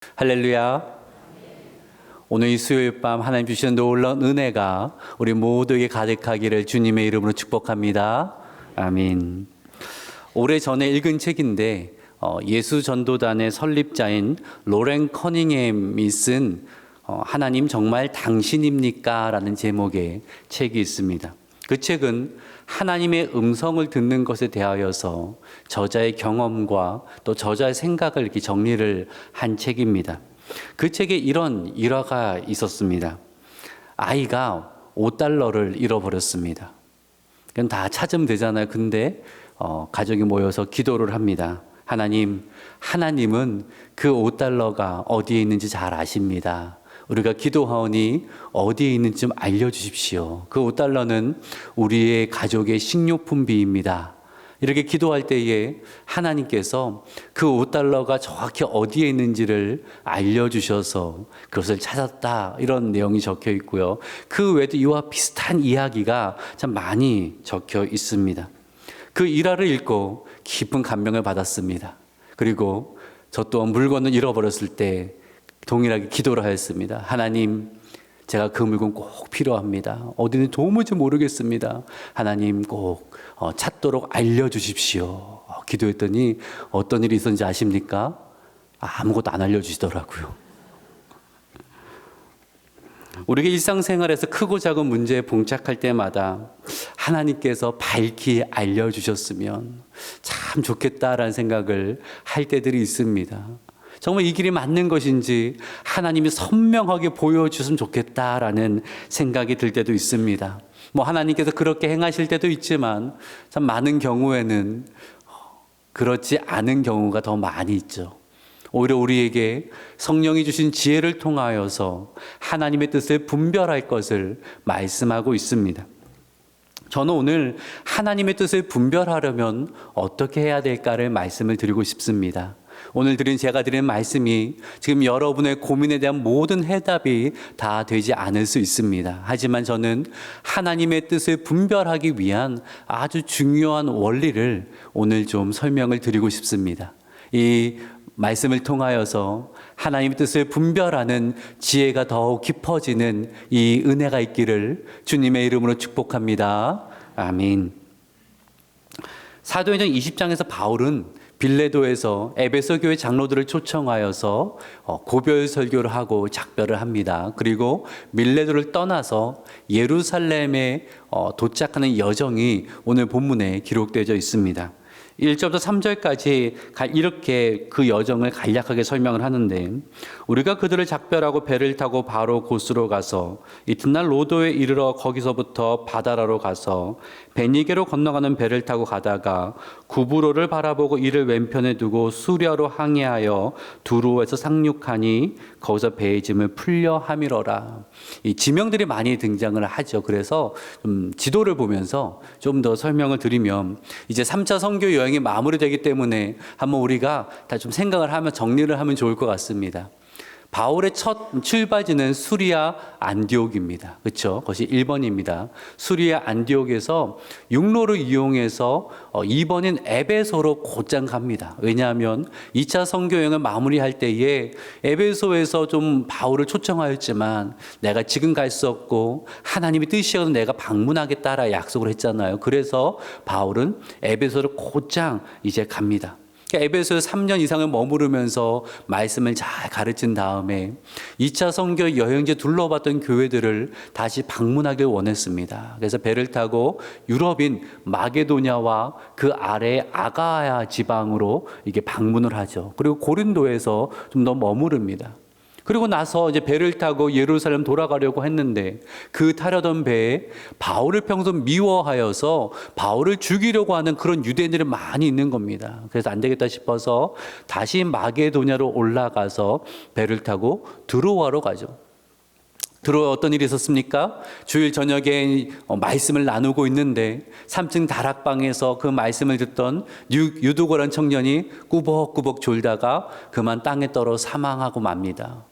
할렐루야. 오늘 이 수요일 밤 하나님 주시는 놀라운 은혜가 우리 모두에게 가득하기를 주님의 이름으로 축복합니다. 아멘. 오래전에 읽은 책인데 예수 전도단의 설립자인 로렌 커닝햄이 쓴 하나님 정말 당신입니까? 라는 제목의 책이 있습니다. 그 책은 하나님의 음성을 듣는 것에 대하여서 저자의 경험과 또 저자의 생각을 이렇게 정리를 한 책입니다. 그 책에 이런 일화가 있었습니다. 아이가 $5를 잃어버렸습니다. 그건 다 찾으면 되잖아요. 근데 가족이 모여서 기도를 합니다. 하나님은 그 $5가 어디에 있는지 잘 아십니다. 우리가 기도하오니 어디에 있는지 좀 알려주십시오. 그 $5는 우리의 가족의 식료품비입니다. 이렇게 기도할 때에 하나님께서 그 $5가 정확히 어디에 있는지를 알려주셔서 그것을 찾았다, 이런 내용이 적혀 있고요. 그 외에도 이와 비슷한 이야기가 참 많이 적혀 있습니다. 그 일화를 읽고 깊은 감명을 받았습니다. 그리고 저 또한 물건을 잃어버렸을 때 동일하게 기도를 하였습니다. 하나님, 제가 그 물건 꼭 필요합니다. 어디는 도무지 모르겠습니다. 하나님 꼭 찾도록 알려주십시오. 기도했더니 어떤 일이 있었는지 아십니까? 아무것도 안 알려주시더라고요. 우리가 일상생활에서 크고 작은 문제에 봉착할 때마다 하나님께서 밝히 알려주셨으면 참 좋겠다라는 생각을 할 때들이 있습니다. 정말 이 길이 맞는 것인지 하나님이 선명하게 보여주셨으면 좋겠다라는 생각이 들 때도 있습니다. 하나님께서 그렇게 행하실 때도 있지만 참 많은 경우에는 그렇지 않은 경우가 더 많이 있죠. 오히려 우리에게 성령이 주신 지혜를 통하여서 하나님의 뜻을 분별할 것을 말씀하고 있습니다. 저는 오늘 하나님의 뜻을 분별하려면 어떻게 해야 될까를 말씀을 드리고 싶습니다. 오늘 제가 드린 말씀이 지금 여러분의 고민에 대한 모든 해답이 다 되지 않을 수 있습니다. 하지만 저는 하나님의 뜻을 분별하기 위한 아주 중요한 원리를 오늘 좀 설명을 드리고 싶습니다. 이 말씀을 통하여서 하나님의 뜻을 분별하는 지혜가 더욱 깊어지는 이 은혜가 있기를 주님의 이름으로 축복합니다. 아멘. 사도행전 20장에서 바울은 빌레도에서 에베소 교회 장로들을 초청하여서 고별 설교를 하고 작별을 합니다. 그리고 밀레도를 떠나서 예루살렘에 도착하는 여정이 오늘 본문에 기록되어 있습니다. 1절부터 3절까지 이렇게 그 여정을 간략하게 설명을 하는데, 우리가 그들을 작별하고 배를 타고 바로 곳으로 가서 이튿날 로도에 이르러 거기서부터 바다라로 가서 베니게로 건너가는 배를 타고 가다가 구브로를 바라보고 이를 왼편에 두고 수려로 항해하여 두로에서 상륙하니 거기서 배의 짐을 풀려 함이러라. 이 지명들이 많이 등장을 하죠. 그래서 좀 지도를 보면서 좀 더 설명을 드리면, 이제 3차 선교 여행이 마무리되기 때문에 한번 우리가 다 좀 생각을 하면 정리를 하면 좋을 것 같습니다. 바울의 첫 출발지는 수리아 안디옥입니다. 그렇죠? 그것이 1번입니다. 수리아 안디옥에서 육로를 이용해서 2번인 에베소로 곧장 갑니다. 왜냐하면 2차 선교여행을 마무리할 때에 에베소에서 좀 바울을 초청하였지만 내가 지금 갈 수 없고 하나님이 뜻이어서 내가 방문하겠다라 약속을 했잖아요. 그래서 바울은 에베소를 곧장 이제 갑니다. 에베소에 3년 이상을 머무르면서 말씀을 잘 가르친 다음에 2차 선교 여행지 둘러봤던 교회들을 다시 방문하길 원했습니다. 그래서 배를 타고 유럽인 마게도냐와 그 아래 아가야 지방으로 이게 방문을 하죠. 그리고 고린도에서 좀 더 머무릅니다. 그리고 나서 이제 배를 타고 예루살렘 돌아가려고 했는데 그 타려던 배에 바울을 평소 미워하여서 바울을 죽이려고 하는 그런 유대인들이 많이 있는 겁니다. 그래서 안 되겠다 싶어서 다시 마게도냐로 올라가서 배를 타고 드로아로 가죠. 드로아 어떤 일이 있었습니까? 주일 저녁에 말씀을 나누고 있는데 3층 다락방에서 그 말씀을 듣던 유두고란 청년이 꾸벅꾸벅 졸다가 그만 땅에 떨어 사망하고 맙니다.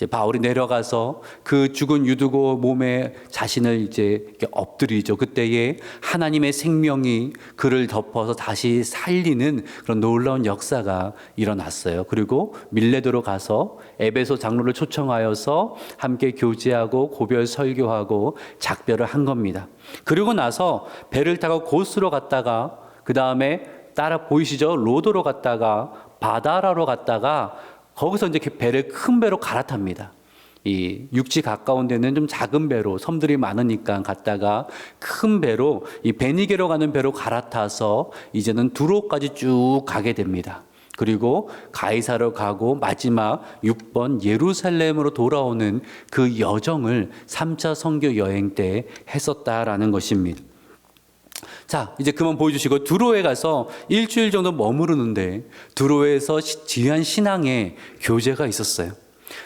이제 바울이 내려가서 그 죽은 유두고 몸에 자신을 이제 이렇게 엎드리죠. 그때에 하나님의 생명이 그를 덮어서 다시 살리는 그런 놀라운 역사가 일어났어요. 그리고 밀레도로 가서 에베소 장로를 초청하여서 함께 교제하고 고별 설교하고 작별을 한 겁니다. 그리고 나서 배를 타고 고스로 갔다가 그 다음에 따라 보이시죠? 로도로 갔다가 바다라로 갔다가 거기서 이제 배를 큰 배로 갈아탑니다. 이 육지 가까운 데는 좀 작은 배로 섬들이 많으니까 갔다가 큰 배로 이 베니게로 가는 배로 갈아타서 이제는 두로까지 쭉 가게 됩니다. 그리고 가이사로 가고 마지막 6번 예루살렘으로 돌아오는 그 여정을 3차 선교 여행 때 했었다라는 것입니다. 자, 이제 그만 보여주시고 두로에 가서 일주일 정도 머무르는데 두로에서 귀한 신앙의 교제가 있었어요.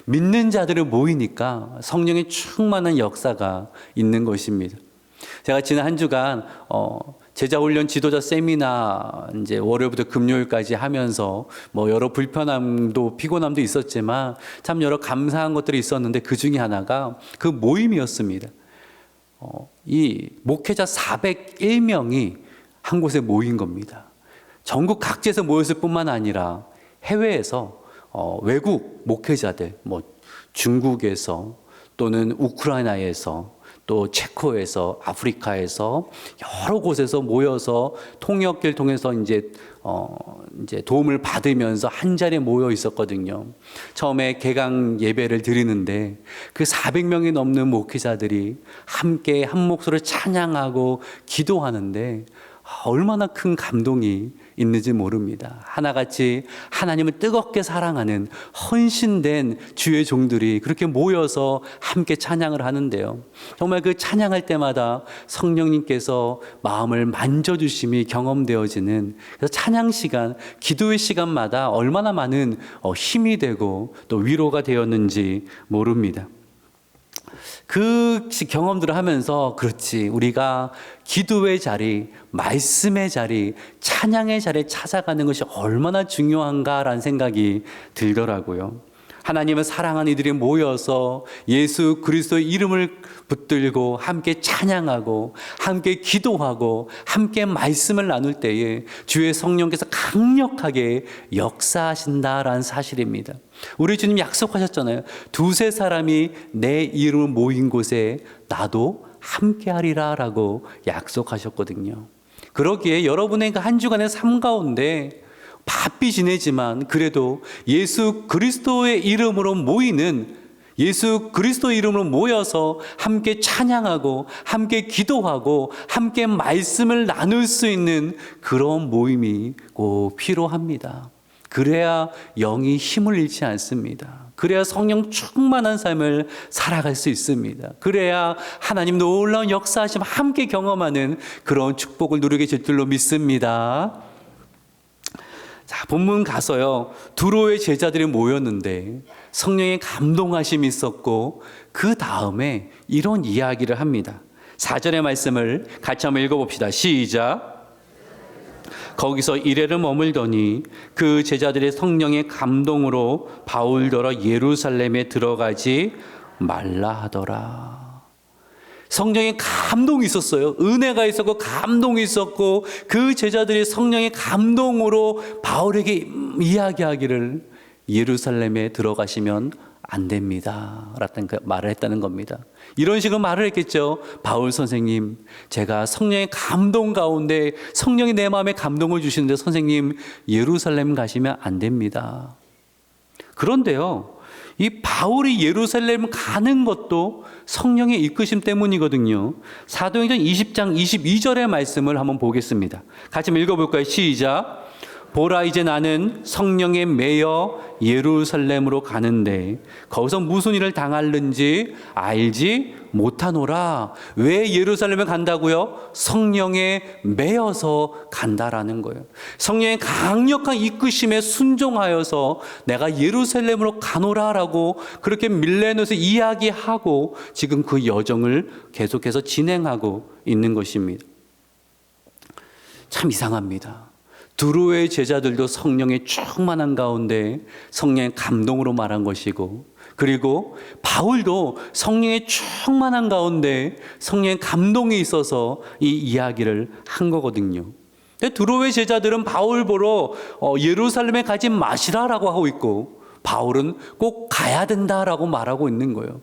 믿는 자들을 모이니까 성령의 충만한 역사가 있는 것입니다. 제가 지난 한 주간 제자훈련 지도자 세미나 이제 월요일부터 금요일까지 하면서 뭐 여러 불편함도 피곤함도 있었지만 참 여러 감사한 것들이 있었는데 그 중에 하나가 그 모임이었습니다. 이 목회자 401명이 한 곳에 모인 겁니다. 전국 각지에서 모였을 뿐만 아니라 해외에서 외국 목회자들, 뭐 중국에서 또는 우크라이나에서 또 체코에서 아프리카에서 여러 곳에서 모여서 통역길 통해서 이제 도움을 받으면서 한 자리에 모여 있었거든요. 처음에 개강 예배를 드리는데 그 400명이 넘는 목회자들이 함께 한 목소리를 찬양하고 기도하는데 얼마나 큰 감동이 있는지 모릅니다. 하나같이 하나님을 뜨겁게 사랑하는 헌신된 주의 종들이 그렇게 모여서 함께 찬양을 하는데요. 정말 그 찬양할 때마다 성령님께서 마음을 만져주심이 경험되어지는, 그래서 찬양 시간, 기도의 시간마다 얼마나 많은 힘이 되고 또 위로가 되었는지 모릅니다. 그 경험들을 하면서 그렇지, 우리가 기도의 자리, 말씀의 자리, 찬양의 자리에 찾아가는 것이 얼마나 중요한가라는 생각이 들더라고요. 하나님을 사랑하는 이들이 모여서 예수 그리스도의 이름을 붙들고 함께 찬양하고 함께 기도하고 함께 말씀을 나눌 때에 주의 성령께서 강력하게 역사하신다라는 사실입니다. 우리 주님 약속하셨잖아요. 두세 사람이 내 이름을 모인 곳에 나도 함께하리라 라고 약속하셨거든요. 그러기에 여러분의 그 한 주간의 삶 가운데 바삐 지내지만 그래도 예수 그리스도의 이름으로 모이는, 예수 그리스도의 이름으로 모여서 함께 찬양하고 함께 기도하고 함께 말씀을 나눌 수 있는 그런 모임이 꼭 필요합니다. 그래야 영이 힘을 잃지 않습니다. 그래야 성령 충만한 삶을 살아갈 수 있습니다. 그래야 하나님 놀라운 역사하심 함께 경험하는 그런 축복을 누리게 될 줄로 믿습니다. 자, 본문 가서요, 두로의 제자들이 모였는데 성령의 감동하심이 있었고 그 다음에 이런 이야기를 합니다. 4절의 말씀을 같이 한번 읽어봅시다. 시작. 거기서 이래를 머물더니 그 제자들의 성령의 감동으로 바울더러 예루살렘에 들어가지 말라 하더라. 성령의 감동이 있었어요. 은혜가 있었고 감동이 있었고 그 제자들이 성령의 감동으로 바울에게 이야기하기를 예루살렘에 들어가시면 안 됩니다 라는 말을 했다는 겁니다. 이런 식으로 말을 했겠죠. 바울 선생님, 제가 성령의 감동 가운데 성령이 내 마음에 감동을 주시는데 선생님 예루살렘 가시면 안 됩니다. 그런데요, 이 바울이 예루살렘 가는 것도 성령의 이끄심 때문이거든요. 사도행전 20장 22절의 말씀을 한번 보겠습니다. 같이 한번 읽어볼까요? 시작. 보라, 이제 나는 성령에 매여 예루살렘으로 가는데 거기서 무슨 일을 당할는지 알지 못하노라. 왜 예루살렘에 간다고요? 성령에 매여서 간다라는 거예요. 성령의 강력한 이끄심에 순종하여서 내가 예루살렘으로 가노라라고 그렇게 밀레노에서 이야기하고 지금 그 여정을 계속해서 진행하고 있는 것입니다. 참 이상합니다. 두로의 제자들도 성령의 충만한 가운데 성령의 감동으로 말한 것이고, 그리고 바울도 성령의 충만한 가운데 성령의 감동이 있어서 이 이야기를 한 거거든요. 두로의 제자들은 바울 보러 예루살렘에 가지 마시라라고 하고 있고, 바울은 꼭 가야 된다라고 말하고 있는 거예요.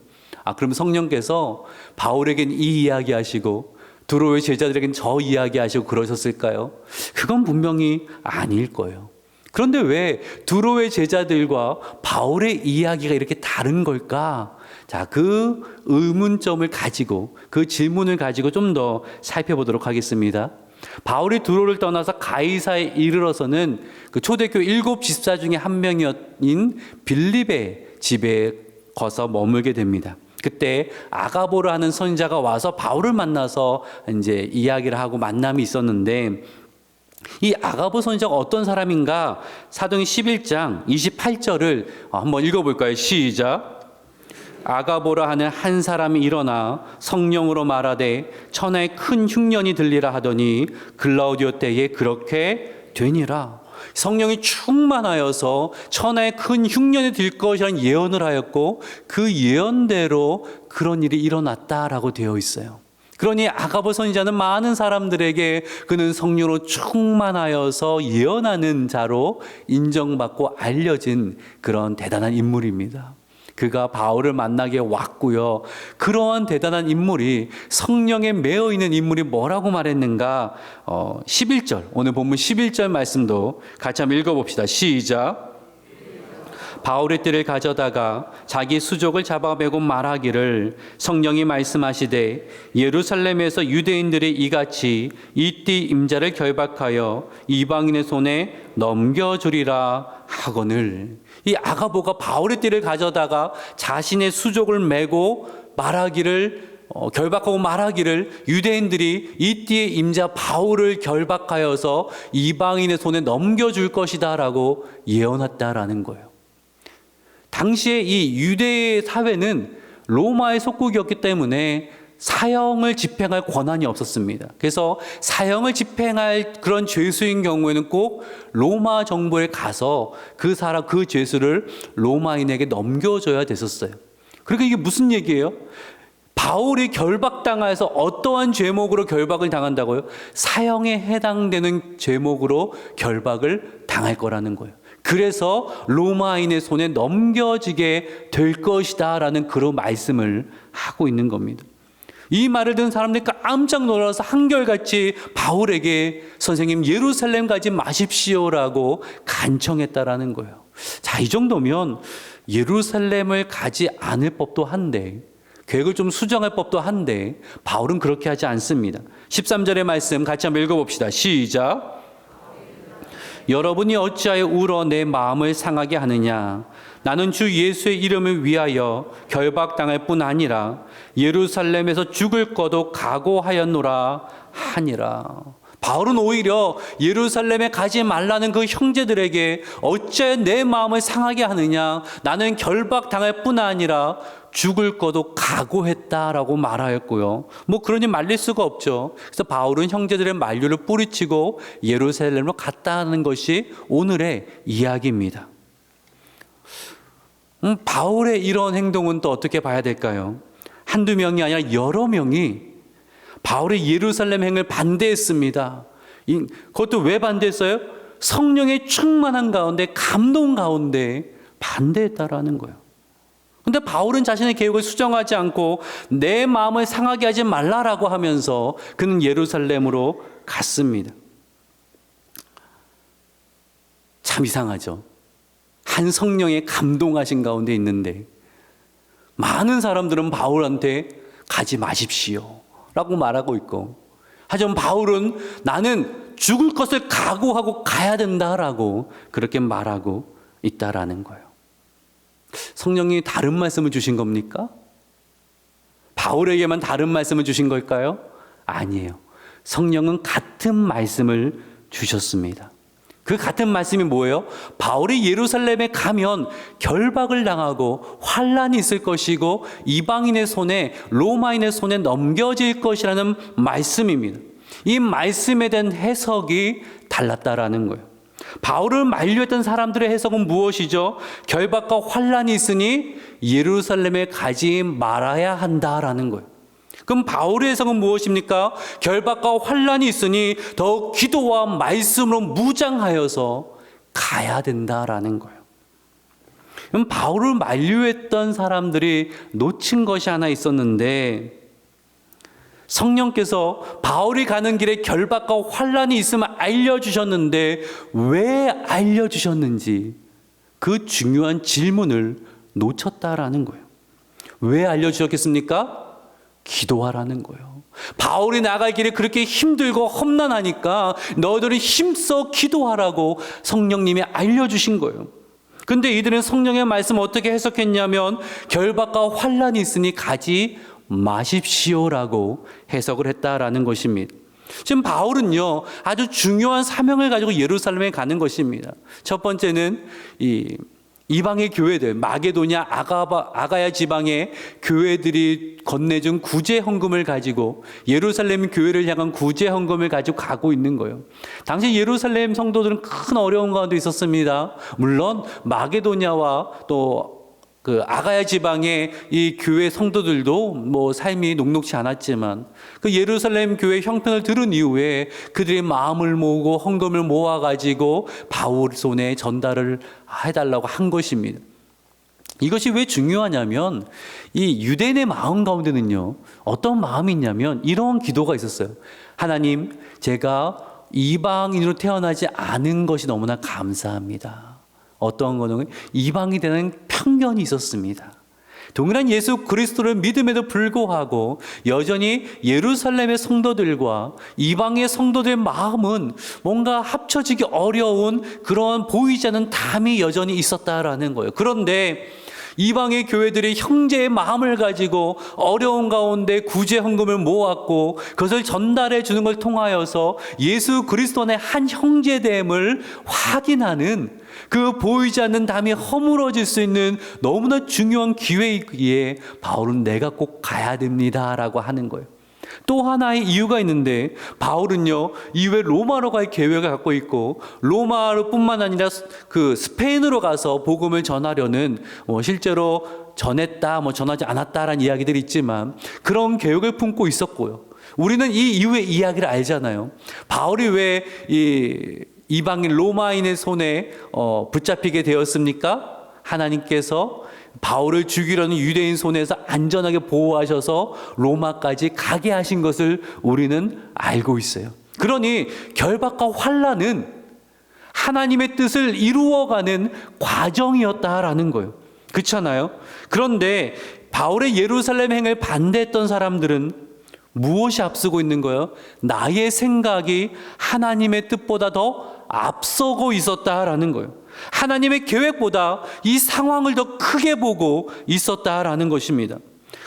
그럼 성령께서 바울에겐 이 이야기 하시고 두로의 제자들에겐 저 이야기 하시고 그러셨을까요? 그건 분명히 아닐 거예요. 그런데 왜 두로의 제자들과 바울의 이야기가 이렇게 다른 걸까? 자, 그 의문점을 가지고, 그 질문을 가지고 좀 더 살펴보도록 하겠습니다. 바울이 두로를 떠나서 가이사에 이르러서는 그 초대교회 7 집사 중에 한 명인 빌립의 집에 거서 머물게 됩니다. 그때 아가보라 하는 선지자가 와서 바울을 만나서 이제 이야기를 하고 만남이 있었는데, 이 아가보 선지자가 어떤 사람인가? 사도행 11장 28절을 한번 읽어볼까요? 시작. 아가보라 하는 한 사람이 일어나 성령으로 말하되 천하에 큰 흉년이 들리라 하더니 글라우디오 때에 그렇게 되니라. 성령이 충만하여서 천하에 큰 흉년이 들 것이라는 예언을 하였고, 그 예언대로 그런 일이 일어났다라고 되어 있어요. 그러니 아가보 선지자는 많은 사람들에게 그는 성령으로 충만하여서 예언하는 자로 인정받고 알려진 그런 대단한 인물입니다. 그가 바울을 만나게 왔고요. 그러한 대단한 인물이, 성령에 매여 있는 인물이 뭐라고 말했는가? 11절, 오늘 본문 11절 말씀도 같이 한번 읽어봅시다. 시작. 바울의 띠를 가져다가 자기 수족을 잡아매고 말하기를, 성령이 말씀하시되 예루살렘에서 유대인들이 이같이 이 띠 임자를 결박하여 이방인의 손에 넘겨주리라 하거늘. 이 아가보가 바울의 띠를 가져다가 자신의 수족을 메고 말하기를, 결박하고 말하기를, 유대인들이 이 띠의 임자 바울을 결박하여서 이방인의 손에 넘겨줄 것이다 라고 예언했다라는 거예요. 당시에 이 유대 사회는 로마의 속국이었기 때문에 사형을 집행할 권한이 없었습니다. 그래서 사형을 집행할 그런 죄수인 경우에는 꼭 로마 정부에 가서 그 사람, 그 죄수를 로마인에게 넘겨줘야 됐었어요. 그러니까 이게 무슨 얘기예요? 바울이 결박당해서 어떠한 죄목으로 결박을 당한다고요? 사형에 해당되는 죄목으로 결박을 당할 거라는 거예요. 그래서 로마인의 손에 넘겨지게 될 것이다 라는 그런 말씀을 하고 있는 겁니다. 이 말을 듣는 사람들이 깜짝 놀라서 한결같이 바울에게 선생님 예루살렘 가지 마십시오라고 간청했다라는 거예요. 자, 이 정도면 예루살렘을 가지 않을 법도 한데, 계획을 좀 수정할 법도 한데, 바울은 그렇게 하지 않습니다. 13절의 말씀 같이 한번 읽어봅시다. 시작. 여러분이 어찌하여 울어 내 마음을 상하게 하느냐? 나는 주 예수의 이름을 위하여 결박당할 뿐 아니라 예루살렘에서 죽을 거도 각오하였노라 하니라. 바울은 오히려 예루살렘에 가지 말라는 그 형제들에게 어째 내 마음을 상하게 하느냐? 나는 결박당할 뿐 아니라 죽을 거도 각오했다라고 말하였고요. 그러니 말릴 수가 없죠. 그래서 바울은 형제들의 만류를 뿌리치고 예루살렘으로 갔다는 것이 오늘의 이야기입니다. 바울의 이런 행동은 또 어떻게 봐야 될까요? 한두 명이 아니라 여러 명이 바울의 예루살렘 행을 반대했습니다. 그것도 왜 반대했어요? 성령의 충만한 가운데, 감동 가운데 반대했다라는 거예요. 근데 바울은 자신의 계획을 수정하지 않고 내 마음을 상하게 하지 말라라고 하면서 그는 예루살렘으로 갔습니다. 참 이상하죠. 한 성령의 감동하신 가운데 있는데 많은 사람들은 바울한테 가지 마십시오 라고 말하고 있고, 하지만 바울은 나는 죽을 것을 각오하고 가야 된다라고 그렇게 말하고 있다라는 거예요. 성령이 다른 말씀을 주신 겁니까? 바울에게만 다른 말씀을 주신 걸까요? 아니에요. 성령은 같은 말씀을 주셨습니다. 그 같은 말씀이 뭐예요? 바울이 예루살렘에 가면 결박을 당하고 환란이 있을 것이고 이방인의 손에, 로마인의 손에 넘겨질 것이라는 말씀입니다. 이 말씀에 대한 해석이 달랐다라는 거예요. 바울을 만류했던 사람들의 해석은 무엇이죠? 결박과 환란이 있으니 예루살렘에 가지 말아야 한다라는 거예요. 그럼 바울의 해석은 무엇입니까? 결박과 환란이 있으니 더욱 기도와 말씀으로 무장하여서 가야 된다라는 거예요. 그럼 바울을 만류했던 사람들이 놓친 것이 하나 있었는데, 성령께서 바울이 가는 길에 결박과 환란이 있음을 알려주셨는데 왜 알려주셨는지 그 중요한 질문을 놓쳤다라는 거예요. 왜 알려주셨겠습니까? 기도하라는 거예요. 바울이 나갈 길에 그렇게 힘들고 험난하니까 너희들은 힘써 기도하라고 성령님이 알려주신 거예요. 근데 이들은 성령의 말씀을 어떻게 해석했냐면 결박과 환란이 있으니 가지 마십시오라고 해석을 했다라는 것입니다. 지금 바울은요, 아주 중요한 사명을 가지고 예루살렘에 가는 것입니다. 첫 번째는 이방의 교회들, 마게도냐, 아가야 지방의 교회들이 건네준 구제 헌금을 가지고 예루살렘 교회를 향한 구제 헌금을 가지고 가고 있는 거예요. 당시 예루살렘 성도들은 큰 어려움 가운데 있었습니다. 물론 마게도냐와 또 그 아가야 지방의 이 교회 성도들도 뭐 삶이 녹록지 않았지만 그 예루살렘 교회 형편을 들은 이후에 그들이 마음을 모으고 헌금을 모아가지고 바울 손에 전달을 해달라고 한 것입니다. 이것이 왜 중요하냐면 이 유대인의 마음 가운데는요, 어떤 마음이 있냐면 이런 기도가 있었어요. 하나님, 제가 이방인으로 태어나지 않은 것이 너무나 감사합니다. 어떤 거는 이방이 되는 편견이 있었습니다. 동일한 예수 그리스도를 믿음에도 불구하고 여전히 예루살렘의 성도들과 이방의 성도들의 마음은 뭔가 합쳐지기 어려운 그런 보이지 않는 담이 여전히 있었다라는 거예요. 그런데 이방의 교회들이 형제의 마음을 가지고 어려운 가운데 구제 헌금을 모았고 그것을 전달해 주는 걸 통하여서 예수 그리스도 안에 한 형제됨을 확인하는 그 보이지 않는 담이 허물어질 수 있는 너무나 중요한 기회이기에 바울은 내가 꼭 가야 됩니다라고 하는 거예요. 또 하나의 이유가 있는데 바울은요, 이후에 로마로 갈 계획을 갖고 있고 로마로뿐만 아니라 그 스페인으로 가서 복음을 전하려는 실제로 전했다, 전하지 않았다라는 이야기들이 있지만 그런 계획을 품고 있었고요. 우리는 이 이후의 이야기를 알잖아요. 바울이 왜 이방인 로마인의 손에 붙잡히게 되었습니까? 하나님께서 바울을 죽이려는 유대인 손에서 안전하게 보호하셔서 로마까지 가게 하신 것을 우리는 알고 있어요. 그러니 결박과 환란은 하나님의 뜻을 이루어가는 과정이었다라는 거예요. 그렇잖아요? 그런데 바울의 예루살렘 행을 반대했던 사람들은 무엇이 앞서고 있는 거예요? 나의 생각이 하나님의 뜻보다 더 앞서고 있었다라는 거예요. 하나님의 계획보다 이 상황을 더 크게 보고 있었다라는 것입니다.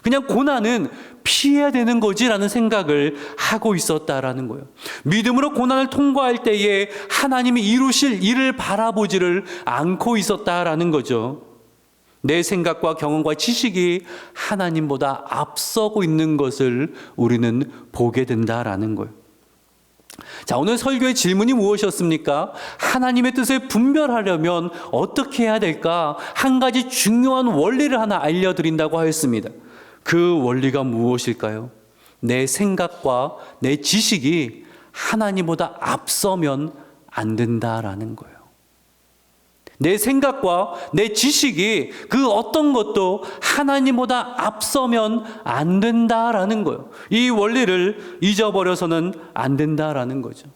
그냥 고난은 피해야 되는 거지라는 생각을 하고 있었다라는 거예요. 믿음으로 고난을 통과할 때에 하나님이 이루실 일을 바라보지를 않고 있었다라는 거죠. 내 생각과 경험과 지식이 하나님보다 앞서고 있는 것을 우리는 보게 된다라는 거예요. 자, 오늘 설교의 질문이 무엇이었습니까? 하나님의 뜻을 분별하려면 어떻게 해야 될까? 한 가지 중요한 원리를 하나 알려드린다고 하였습니다. 그 원리가 무엇일까요? 내 생각과 내 지식이 하나님보다 앞서면 안 된다라는 거예요. 내 생각과 내 지식이 그 어떤 것도 하나님보다 앞서면 안 된다라는 거예요. 이 원리를 잊어버려서는 안 된다라는 거죠.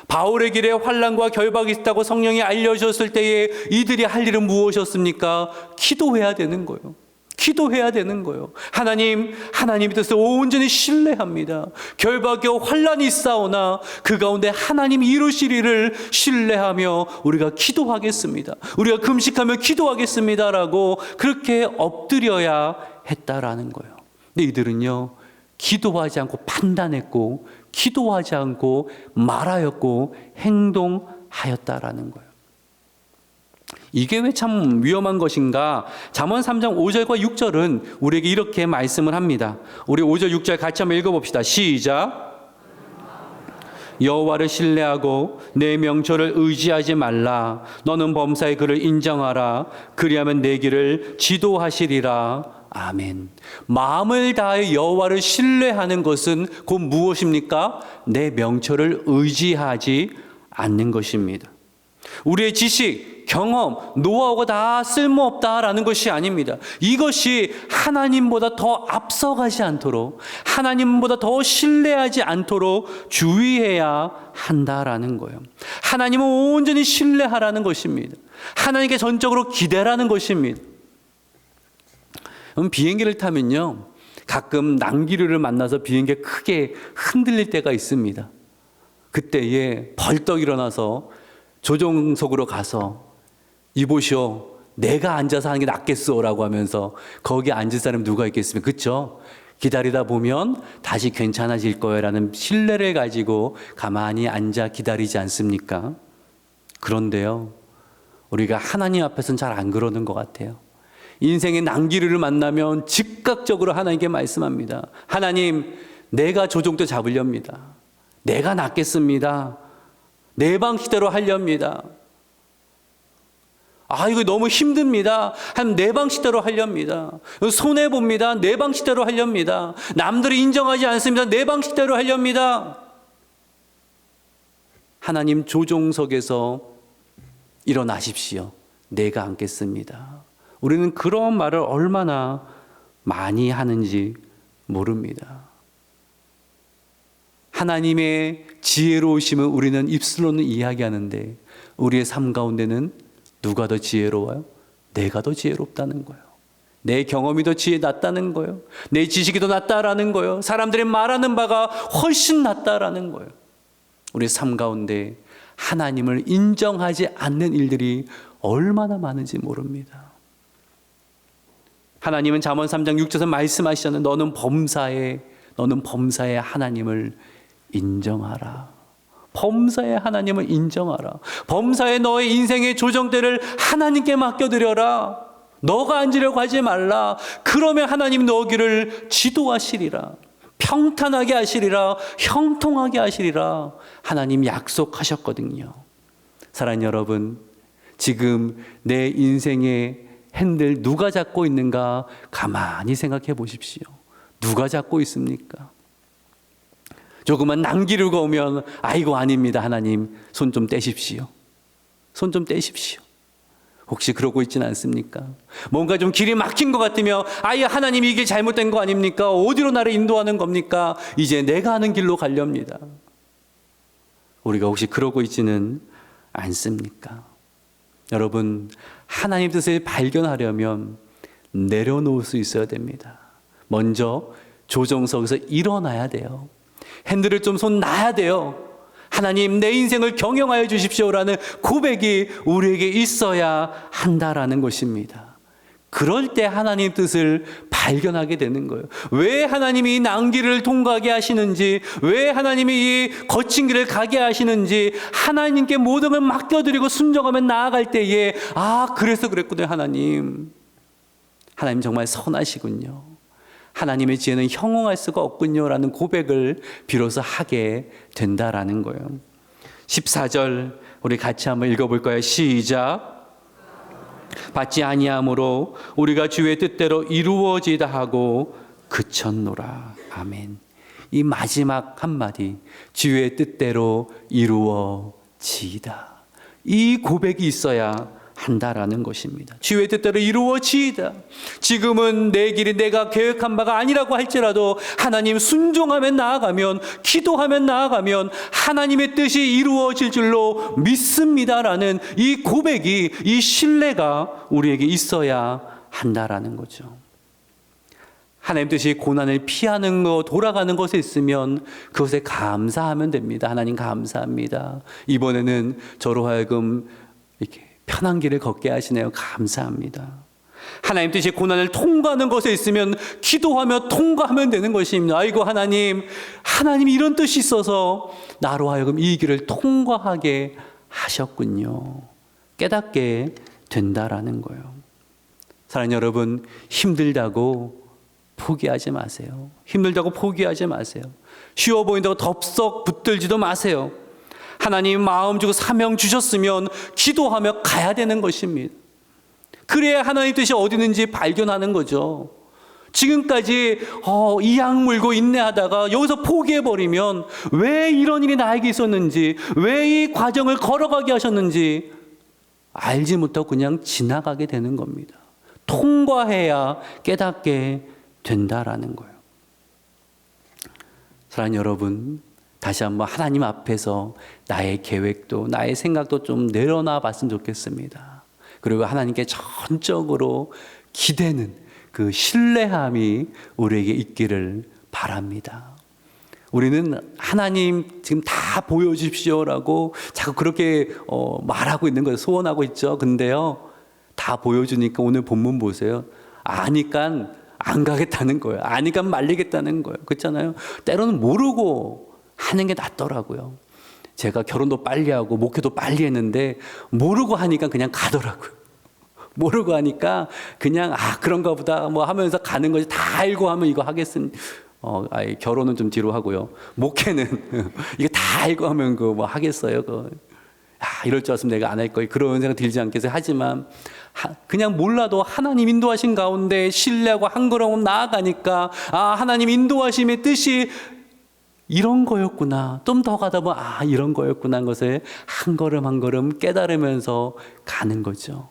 바울의 길에 환난과 결박이 있다고 성령이 알려주셨을 때에 이들이 할 일은 무엇이었습니까? 기도해야 되는 거예요. 기도해야 되는 거예요. 하나님의 뜻을 온전히 신뢰합니다. 결박과 환난이 있사오나 그 가운데 하나님이 이루실 일을 신뢰하며 우리가 기도하겠습니다. 우리가 금식하며 기도하겠습니다라고 그렇게 엎드려야 했다라는 거예요. 근데 이들은요, 기도하지 않고 판단했고 기도하지 않고 말하였고 행동하였다라는 거예요. 이게 왜 참 위험한 것인가? 잠언 3장 5절과 6절은 우리에게 이렇게 말씀을 합니다. 우리 5절 6절 같이 한번 읽어봅시다. 시작. 여호와를 신뢰하고 내 명철을 의지하지 말라. 너는 범사의 그를 인정하라. 그리하면 내 길을 지도하시리라. 아멘. 마음을 다해 여호와를 신뢰하는 것은 곧 무엇입니까? 내 명철을 의지하지 않는 것입니다. 우리의 지식, 경험, 노하우가 다 쓸모없다라는 것이 아닙니다. 이것이 하나님보다 더 앞서가지 않도록, 하나님보다 더 신뢰하지 않도록 주의해야 한다라는 거예요. 하나님은 온전히 신뢰하라는 것입니다. 하나님께 전적으로 기대라는 것입니다. 비행기를 타면요, 가끔 난기류를 만나서 비행기가 크게 흔들릴 때가 있습니다. 그때에 벌떡 일어나서 조종석으로 가서 이보시오, 내가 앉아서 하는 게 낫겠소라고 하면서 거기 앉을 사람 누가 있겠습니까? 그렇죠? 기다리다 보면 다시 괜찮아질 거예요라는 신뢰를 가지고 가만히 앉아 기다리지 않습니까? 그런데요, 우리가 하나님 앞에서는 잘 안 그러는 것 같아요. 인생의 난기류를 만나면 즉각적으로 하나님께 말씀합니다. 하나님, 내가 조종도 잡으렵니다. 내가 낫겠습니다. 내 방식대로 하렵니다. 이거 너무 힘듭니다. 내 방식대로 하렵니다. 손해봅니다. 내 방식대로 하렵니다. 남들이 인정하지 않습니다. 내 방식대로 하렵니다. 하나님 조종석에서 일어나십시오. 내가 앉겠습니다. 우리는 그런 말을 얼마나 많이 하는지 모릅니다. 하나님의 지혜로우심을 우리는 입술로는 이야기하는데 우리의 삶 가운데는 누가 더 지혜로워요? 내가 더 지혜롭다는 거예요. 내 경험이 더 지혜 낫다는 거예요. 내 지식이 더 낫다라는 거예요. 사람들이 말하는 바가 훨씬 낫다라는 거예요. 우리의 삶 가운데 하나님을 인정하지 않는 일들이 얼마나 많은지 모릅니다. 하나님은 잠언 3장 6절에서 말씀하시잖아요. 너는 범사에 하나님을 인정하라. 범사에 하나님을 인정하라. 범사에 너의 인생의 조정대를 하나님께 맡겨드려라. 너가 앉으려고 하지 말라. 그러면 하나님 너 길을 지도하시리라. 평탄하게 하시리라. 형통하게 하시리라. 하나님 약속하셨거든요. 사랑하는 여러분, 지금 내 인생의 핸들 누가 잡고 있는가 가만히 생각해 보십시오. 누가 잡고 있습니까? 조그만 난기류가 오면 아이고 아닙니다. 하나님 손 좀 떼십시오. 손 좀 떼십시오. 혹시 그러고 있지는 않습니까? 뭔가 좀 길이 막힌 것 같으면 하나님 이게 잘못된 거 아닙니까? 어디로 나를 인도하는 겁니까? 이제 내가 하는 길로 가렵니다. 우리가 혹시 그러고 있지는 않습니까? 여러분, 하나님 뜻을 발견하려면 내려놓을 수 있어야 됩니다. 먼저 조정석에서 일어나야 돼요. 핸들을 좀 손 놔야 돼요. 하나님, 내 인생을 경영하여 주십시오라는 고백이 우리에게 있어야 한다라는 것입니다. 그럴 때 하나님 뜻을 발견하게 되는 거예요. 왜 하나님이 이 난길을 통과하게 하시는지, 왜 하나님이 이 거친 길을 가게 하시는지 하나님께 모든 걸 맡겨드리고 순종하며 나아갈 때에 그래서 그랬군요. 하나님 정말 선하시군요. 하나님의 지혜는 형용할 수가 없군요라는 고백을 비로소 하게 된다라는 거예요. 14절 우리 같이 한번 읽어볼까요? 시작. 받지 아니함으로 우리가 주의 뜻대로 이루어지다 하고 그쳤노라. 아멘. 이 마지막 한마디, 주의 뜻대로 이루어지이다. 이 고백이 있어야 한다라는 것입니다. 주의 뜻대로 이루어지이다. 지금은 내 길이 내가 계획한 바가 아니라고 할지라도 하나님 순종하며 나아가면, 기도하며 나아가면 하나님의 뜻이 이루어질 줄로 믿습니다라는 이 고백이, 이 신뢰가 우리에게 있어야 한다라는 거죠. 하나님 뜻이 고난을 피하는 거, 돌아가는 것에 있으면 그것에 감사하면 됩니다. 하나님 감사합니다. 이번에는 저로 하여금 이렇게 편한 길을 걷게 하시네요. 감사합니다. 하나님 뜻이 고난을 통과하는 것에 있으면 기도하며 통과하면 되는 것입니다. 아이고 하나님 이런 뜻이 있어서 나로 하여금 이 길을 통과하게 하셨군요. 깨닫게 된다라는 거예요. 사랑하는 여러분, 힘들다고 포기하지 마세요. 힘들다고 포기하지 마세요. 쉬워 보인다고 덥석 붙들지도 마세요. 하나님 마음 주고 사명 주셨으면 기도하며 가야 되는 것입니다. 그래야 하나님 뜻이 어디 있는지 발견하는 거죠. 지금까지 이악 물고 인내하다가 여기서 포기해버리면 왜 이런 일이 나에게 있었는지, 왜 이 과정을 걸어가게 하셨는지 알지 못하고 그냥 지나가게 되는 겁니다. 통과해야 깨닫게 된다라는 거예요. 사랑하는 여러분, 다시 한번 하나님 앞에서 나의 계획도 나의 생각도 좀 내려놔 봤으면 좋겠습니다. 그리고 하나님께 전적으로 기대는 그 신뢰함이 우리에게 있기를 바랍니다. 우리는 하나님 지금 다 보여주십시오라고 자꾸 그렇게 말하고 있는 거예요. 소원하고 있죠. 근데요, 다 보여주니까 오늘 본문 보세요. 아니까 안 가겠다는 거예요. 아니까 말리겠다는 거예요. 그렇잖아요. 때로는 모르고 하는 게 낫더라고요. 제가 결혼도 빨리 하고 목회도 빨리 했는데 모르고 하니까 그냥 가더라고요. 모르고 하니까 그냥 그런가 보다 뭐 하면서 가는 거지. 다 알고 하면 이거 하겠습니다. 결혼은 좀 뒤로 하고요. 목회는 이거 다 알고 하면 그 뭐 하겠어요. 이럴 줄 알았으면 내가 안 할 거예요. 그런 생각 들지 않겠어요. 하지만 그냥 몰라도 하나님 인도하신 가운데 신뢰하고 한 걸음 나아가니까 하나님 인도하심의 뜻이 이런 거였구나. 좀 더 가다 보면 이런 거였구나 하는 것을 한 걸음 한 걸음 깨달으면서 가는 거죠.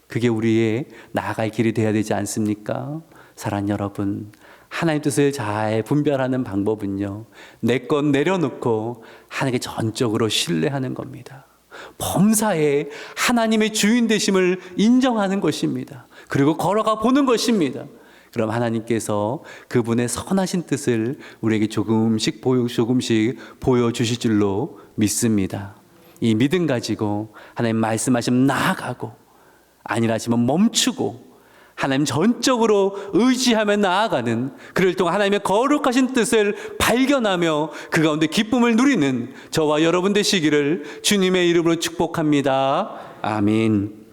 그게 우리의 나아갈 길이 돼야 되지 않습니까? 사랑하는 여러분, 하나님 뜻을 잘 분별하는 방법은요, 내 것 내려놓고 하나님께 전적으로 신뢰하는 겁니다. 범사에 하나님의 주인 되심을 인정하는 것입니다. 그리고 걸어가 보는 것입니다. 그럼 하나님께서 그분의 선하신 뜻을 우리에게 조금씩 보여주실 줄로 믿습니다. 이 믿음 가지고 하나님 말씀하시면 나아가고, 아니라 하시면 멈추고, 하나님 전적으로 의지하며 나아가는, 그럴 동안 하나님의 거룩하신 뜻을 발견하며 그 가운데 기쁨을 누리는 저와 여러분 되시기를 주님의 이름으로 축복합니다. 아멘.